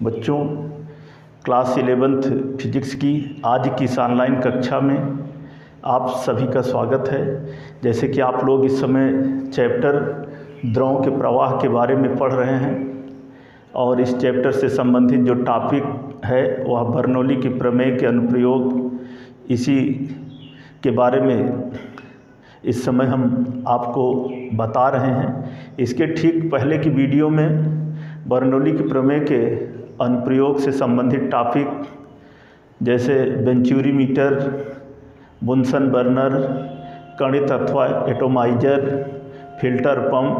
बच्चों, class 11th physics की आज की इस ऑनलाइन कक्षा में आप सभी का स्वागत है। जैसे कि आप लोग इस समय चैप्टर द्रवों के प्रवाह के बारे में पढ़ रहे हैं और इस चैप्टर से संबंधित जो टॉपिक है वह बर्नौली की प्रमेय के अनुप्रयोग, इसी के बारे में इस समय हम आपको बता रहे हैं। इसके ठीक पहले की वीडियो में बर्नौली की प्रमेय के अनुप्रयोग से संबंधित टॉपिक जैसे वेंचुरी मीटर, बुनसन बर्नर, कणित अथवा एटोमाइजर, फिल्टर पंप,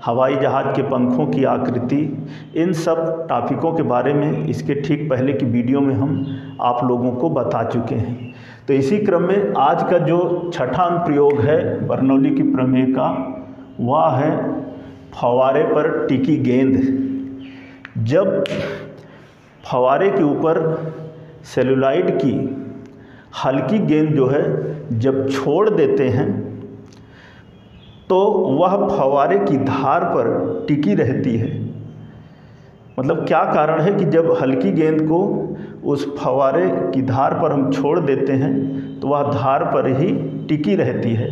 हवाई जहाज़ के पंखों की आकृति, इन सब टॉपिकों के बारे में इसके ठीक पहले की वीडियो में हम आप लोगों को बता चुके हैं। तो इसी क्रम में आज का जो छठा अनुप्रयोग है बर्नौली की प्रमेय का, वह है फव्वारे पर टिकी गेंद। जब फव्वारे के ऊपर सेलुलाइड की हल्की गेंद जो है जब छोड़ देते हैं तो वह फव्वारे की धार पर टिकी रहती है। मतलब क्या कारण है कि जब हल्की गेंद को उस फव्वारे की धार पर हम छोड़ देते हैं तो वह धार पर ही टिकी रहती है।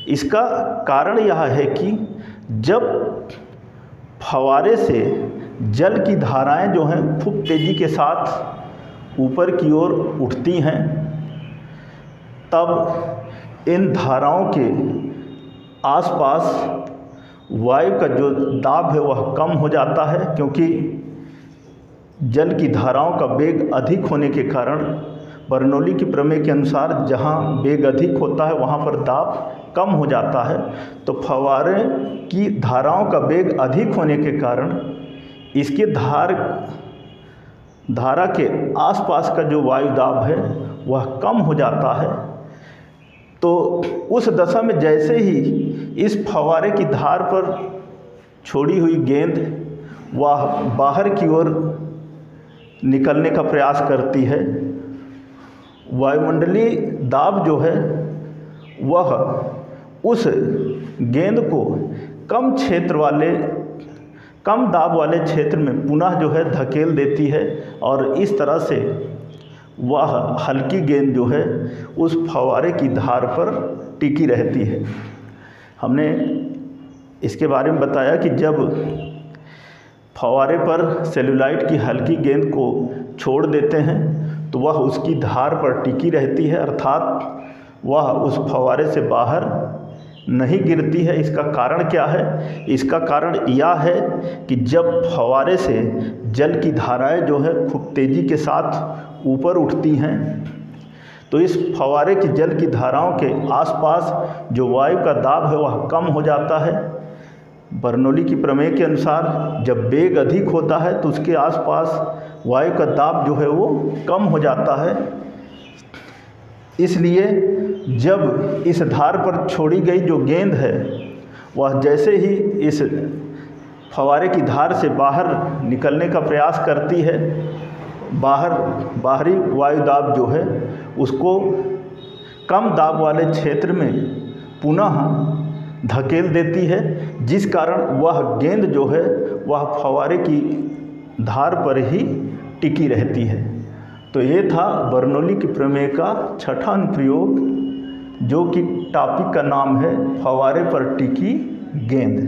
इसका कारण यह है कि जब फव्वारे से जल की धाराएं जो हैं खूब तेज़ी के साथ ऊपर की ओर उठती हैं, तब इन धाराओं के आसपास वायु का जो दाब है वह कम हो जाता है, क्योंकि जल की धाराओं का वेग अधिक होने के कारण बर्नौली की प्रमेय के अनुसार जहाँ वेग अधिक होता है वहाँ पर दाब कम हो जाता है। तो फव्वारे की धाराओं का वेग अधिक होने के कारण इसके धारा के आसपास का जो वायु दाब है वह कम हो जाता है। तो उस दशा में जैसे ही इस फव्वारे की धार पर छोड़ी हुई गेंद वह बाहर की ओर निकलने का प्रयास करती है, वायुमंडलीय दाब जो है वह उस गेंद को कम दाब वाले क्षेत्र में पुनः जो है धकेल देती है और इस तरह से वह हल्की गेंद जो है उस फव्वारे की धार पर टिकी रहती है। हमने इसके बारे में बताया कि जब फव्वारे पर सेलुलाइड की हल्की गेंद को छोड़ देते हैं तो वह उसकी धार पर टिकी रहती है, अर्थात वह उस फव्वारे से बाहर नहीं गिरती है। इसका कारण क्या है? इसका कारण यह है कि जब फव्वारे से जल की धाराएं जो है खूब तेज़ी के साथ ऊपर उठती हैं तो इस फव्वारे की जल की धाराओं के आसपास जो वायु का दाब है वह कम हो जाता है। बर्नौली की प्रमेय के अनुसार जब वेग अधिक होता है तो उसके आसपास वायु का दाब जो है वो कम हो जाता है। इसलिए जब इस धार पर छोड़ी गई जो गेंद है वह जैसे ही इस फव्वारे की धार से बाहर निकलने का प्रयास करती है, बाहरी वायु दाब जो है उसको कम दाब वाले क्षेत्र में पुनः धकेल देती है, जिस कारण वह गेंद जो है वह फव्वारे की धार पर ही टिकी रहती है। तो ये था बर्नौली की प्रमेय का छठा अनुप्रयोग, जो कि टॉपिक का नाम है फव्वारे पर टिकी गेंद।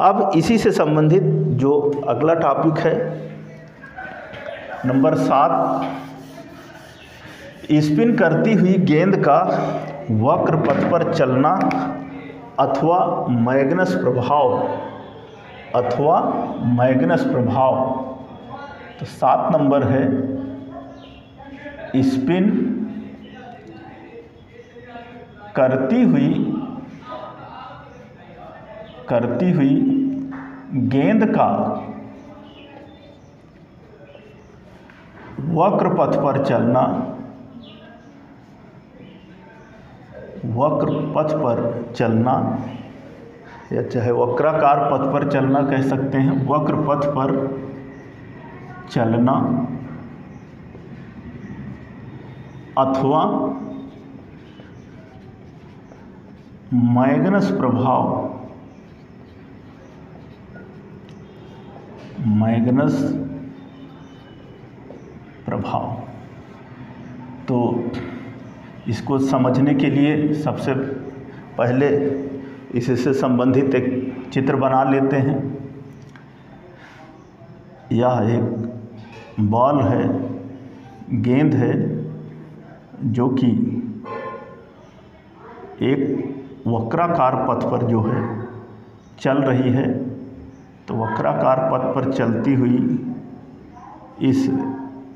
अब इसी से संबंधित जो अगला टॉपिक है नंबर 7, स्पिन करती हुई गेंद का वक्र पथ पर चलना अथवा मैग्नस प्रभाव। तो 7 नंबर है स्पिन करती हुई गेंद का वक्र पथ पर चलना या चाहे वक्राकार पथ पर चलना कह सकते हैं, वक्र पथ पर चलना अथवा मैग्नस प्रभाव। तो इसको समझने के लिए सबसे पहले इससे संबंधित एक चित्र बना लेते हैं। यह एक बॉल है, गेंद है, जो कि एक वक्राकार पथ पर जो है चल रही है। तो वक्राकार पथ पर चलती हुई इस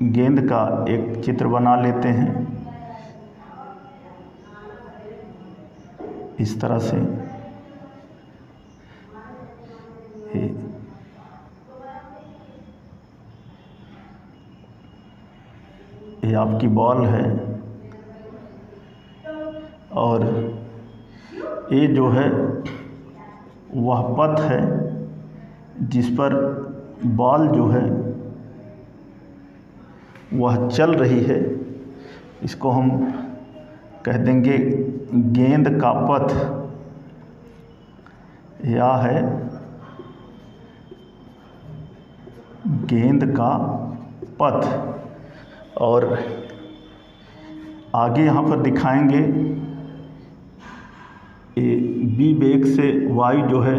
गेंद का एक चित्र बना लेते हैं इस तरह से। ये आपकी बॉल है और ये जो है वह पथ है जिस पर बॉल जो है वह चल रही है। इसको हम कह देंगे गेंद का पथ। यह है गेंद का पथ। और आगे यहाँ पर दिखाएंगे बी वेग से वायु जो है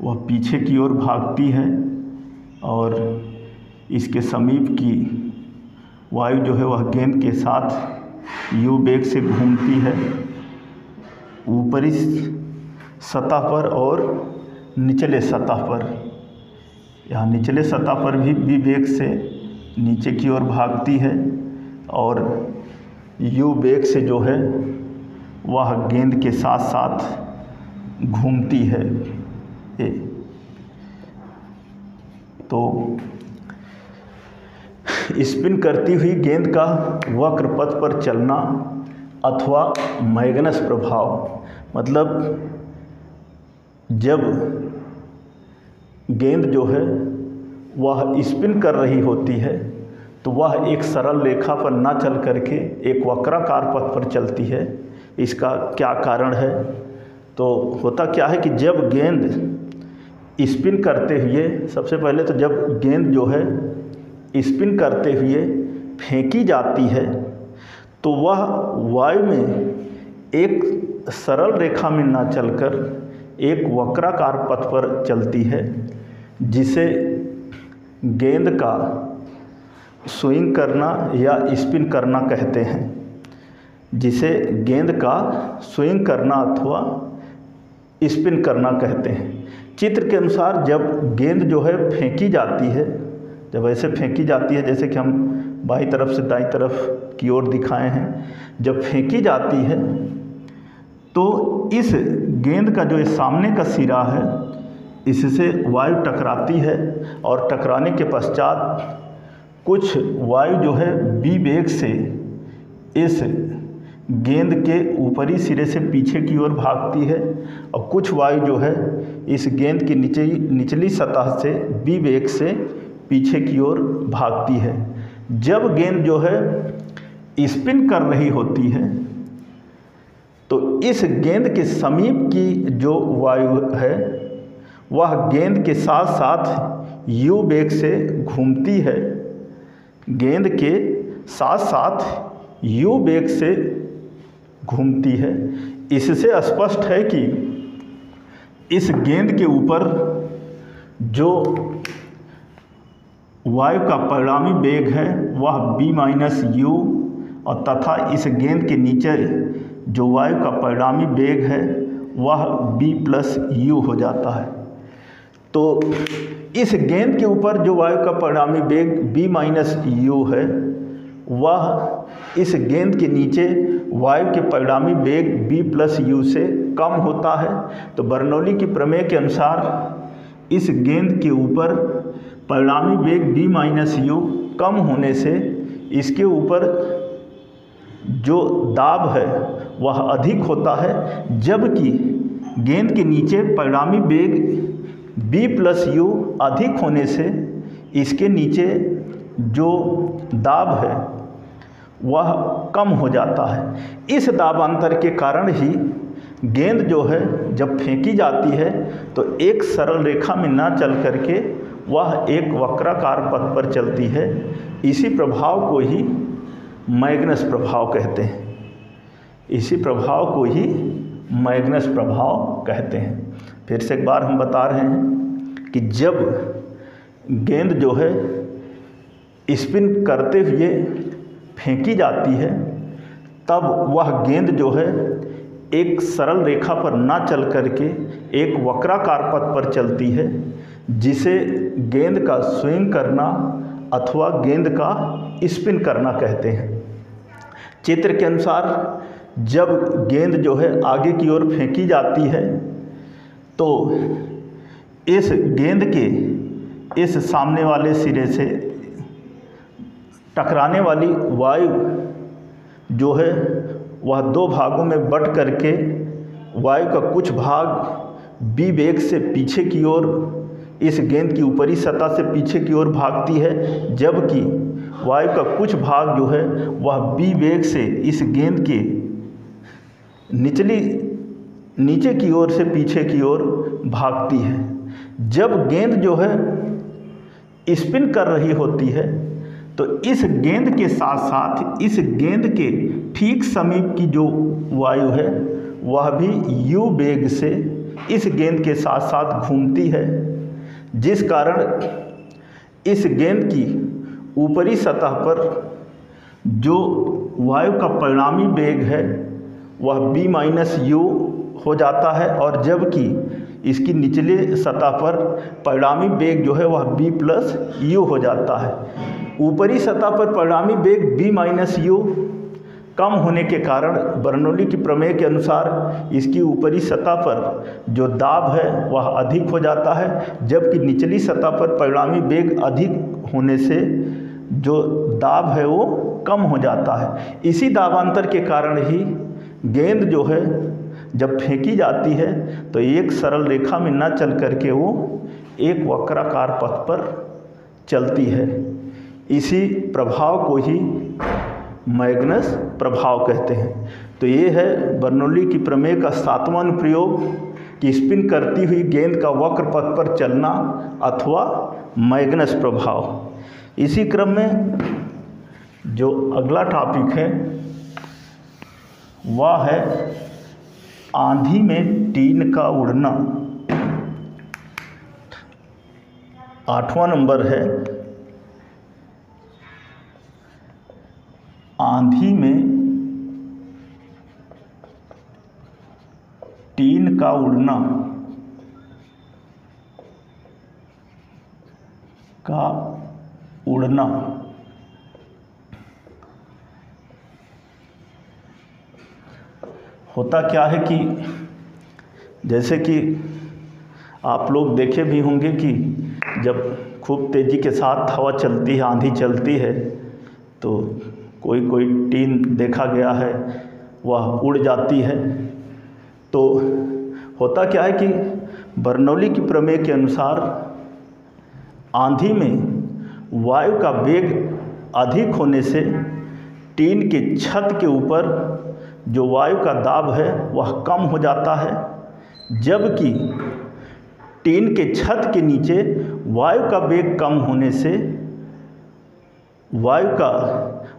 वह पीछे की ओर भागती है और इसके समीप की वायु जो है वह गेंद के साथ यू वेग से घूमती है ऊपरी सतह पर और निचले सतह पर। यहाँ निचले सतह पर भी बी वेग से नीचे की ओर भागती है और यू वेग से जो है वह गेंद के साथ साथ घूमती है। तो स्पिन करती हुई गेंद का वक्र पथ पर चलना अथवा मैग्नस प्रभाव, मतलब जब गेंद जो है वह स्पिन कर रही होती है तो वह एक सरल रेखा पर ना चल करके एक वक्राकार पथ पर चलती है। इसका क्या कारण है? तो होता क्या है कि जब गेंद स्पिन करते हुए, सबसे पहले तो जब गेंद जो है स्पिन करते हुए फेंकी जाती है तो वह वायु में एक सरल रेखा में ना चलकर एक वक्राकार पथ पर चलती है, जिसे गेंद का स्विंग करना या स्पिन करना कहते हैं। जिसे गेंद का स्विंग करना अथवा स्पिन करना कहते हैं। चित्र के अनुसार जब गेंद जो है फेंकी जाती है, जब ऐसे फेंकी जाती है जैसे कि हम बाईं तरफ से दाईं तरफ की ओर दिखाए हैं, जब फेंकी जाती है तो इस गेंद का जो सामने का सिरा है इससे वायु टकराती है और टकराने के पश्चात कुछ वायु जो है बी वेग से इस गेंद के ऊपरी सिरे से पीछे की ओर भागती है और कुछ वायु जो है इस गेंद की निचली सतह से बी वेग से पीछे की ओर भागती है। जब गेंद जो है स्पिन कर रही होती है तो इस गेंद के समीप की जो वायु है वह गेंद के साथ साथ यू वेग से घूमती है। गेंद के साथ साथ यू वेग से घूमती है। इससे स्पष्ट है कि इस गेंद के ऊपर जो वायु का परिणामी वेग है वह b माइनस यू और तथा इस गेंद के नीचे जो वायु का परिणामी वेग है वह b प्लस यू हो जाता है। तो इस गेंद के ऊपर जो वायु का परिणामी वेग b माइनस यू है वह इस गेंद के नीचे वायु के परिणामी वेग b प्लस यू से कम होता है। तो बर्नौली की प्रमेय के अनुसार इस गेंद के ऊपर परिणामी वेग b माइनस यू कम होने से इसके ऊपर जो दाब है वह अधिक होता है, जबकि गेंद के नीचे परिणामी वेग b प्लस यू अधिक होने से इसके नीचे जो दाब है वह कम हो जाता है। इस दाबांतर के कारण ही गेंद जो है जब फेंकी जाती है तो एक सरल रेखा में ना चल करके वह एक वक्राकार पथ पर चलती है। इसी प्रभाव को ही मैग्नस प्रभाव कहते हैं। इसी प्रभाव को ही मैग्नस प्रभाव कहते हैं। फिर से एक बार हम बता रहे हैं कि जब गेंद जो है स्पिन करते हुए फेंकी जाती है, तब वह गेंद जो है एक सरल रेखा पर ना चल करके एक वक्राकार पथ पर चलती है, जिसे गेंद का स्विंग करना अथवा गेंद का स्पिन करना कहते हैं। चित्र के अनुसार जब गेंद जो है आगे की ओर फेंकी जाती है, तो इस गेंद के इस सामने वाले सिरे से टकराने वाली वायु जो है वह दो भागों में बट करके वायु का कुछ भाग बी वेग से पीछे की ओर इस गेंद की ऊपरी सतह से पीछे की ओर भागती है, जबकि वायु का कुछ भाग जो है वह बी वेग से इस गेंद के नीचे की ओर से पीछे की ओर भागती है। जब गेंद जो है स्पिन कर रही होती है, तो इस गेंद के साथ साथ इस गेंद के ठीक समीप की जो वायु है वह भी यू वेग से इस गेंद के साथ साथ घूमती है, जिस कारण इस गेंद की ऊपरी सतह पर जो वायु का परिणामी वेग है वह b माइनस यू हो जाता है, और जबकि इसकी निचले सतह पर परिणामी वेग जो है वह b प्लस यू हो जाता है। ऊपरी सतह पर परिणामी वेग b माइनस यू कम होने के कारण बर्नौली की प्रमेय के अनुसार इसकी ऊपरी सतह पर जो दाब है वह अधिक हो जाता है, जबकि निचली सतह पर परिणामी वेग अधिक होने से जो दाब है वो कम हो जाता है। इसी दाबांतर के कारण ही गेंद जो है जब फेंकी जाती है तो एक सरल रेखा में न चल करके वो एक वक्राकार पथ पर चलती है। इसी प्रभाव को ही मैग्नस प्रभाव कहते हैं। तो ये है बर्नौली की प्रमेय का 7वां अनुप्रयोग कि स्पिन करती हुई गेंद का वक्र पथ पर चलना अथवा मैग्नस प्रभाव। इसी क्रम में जो अगला टॉपिक है वह है आंधी में टीन का उड़ना। 8वां नंबर है आंधी में टीन का उड़ना होता क्या है कि जैसे कि आप लोग देखे भी होंगे कि जब खूब तेज़ी के साथ हवा चलती है, आंधी चलती है, तो कोई कोई टीन देखा गया है वह उड़ जाती है। तो होता क्या है कि बर्नौली की प्रमेय के अनुसार आंधी में वायु का वेग अधिक होने से टीन के छत के ऊपर जो वायु का दाब है वह कम हो जाता है, जबकि टीन के छत के नीचे वायु का वेग कम होने से वायु का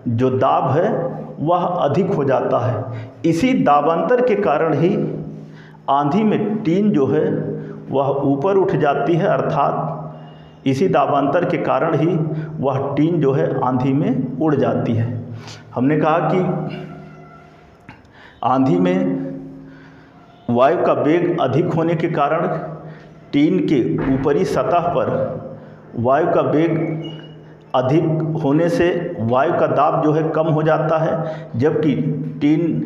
जो दाब है वह अधिक हो जाता है। इसी दाबांतर के कारण ही आंधी में टीन जो है वह ऊपर उठ जाती है, अर्थात इसी दाबांतर के कारण ही वह टीन जो है आंधी में उड़ जाती है। हमने कहा कि आंधी में वायु का वेग अधिक होने के कारण टीन के ऊपरी सतह पर वायु का वेग अधिक होने से वायु का दाब जो है कम हो जाता है, जबकि टीन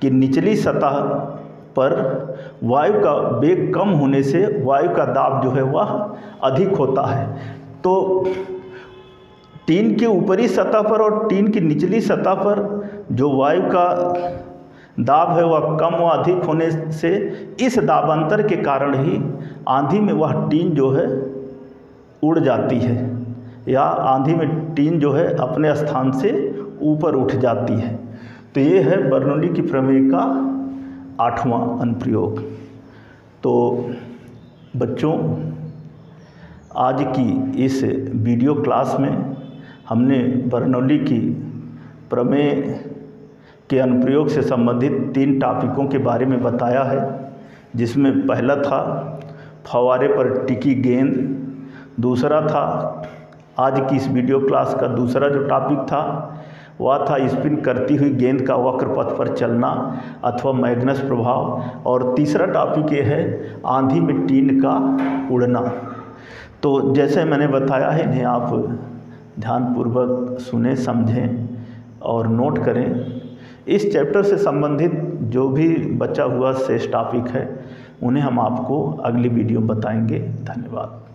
की निचली सतह पर वायु का वेग कम होने से वायु का दाब जो है वह अधिक होता है। तो टीन के ऊपरी सतह पर और टीन की निचली सतह पर जो वायु का दाब है वह कम व अधिक होने से इस दाबांतर के कारण ही आंधी में वह टीन जो है उड़ जाती है, या आंधी में टीन जो है अपने स्थान से ऊपर उठ जाती है। तो ये है बर्नौली की प्रमेय का 8वां अनुप्रयोग। तो बच्चों, आज की इस वीडियो क्लास में हमने बर्नौली की प्रमेय के अनुप्रयोग से संबंधित 3 टॉपिकों के बारे में बताया है, जिसमें पहला था फव्वारे पर टिकी गेंद, दूसरा था आज की इस वीडियो क्लास का दूसरा जो टॉपिक था वह था स्पिन करती हुई गेंद का वक्र पथ पर चलना अथवा मैग्नस प्रभाव, और तीसरा टॉपिक ये है आंधी में टीन का उड़ना। तो जैसे मैंने बताया है, इन्हें आप ध्यानपूर्वक सुने, समझें और नोट करें। इस चैप्टर से संबंधित जो भी बचा हुआ शेष टॉपिक है उन्हें हम आपको अगली वीडियो में बताएंगे। धन्यवाद।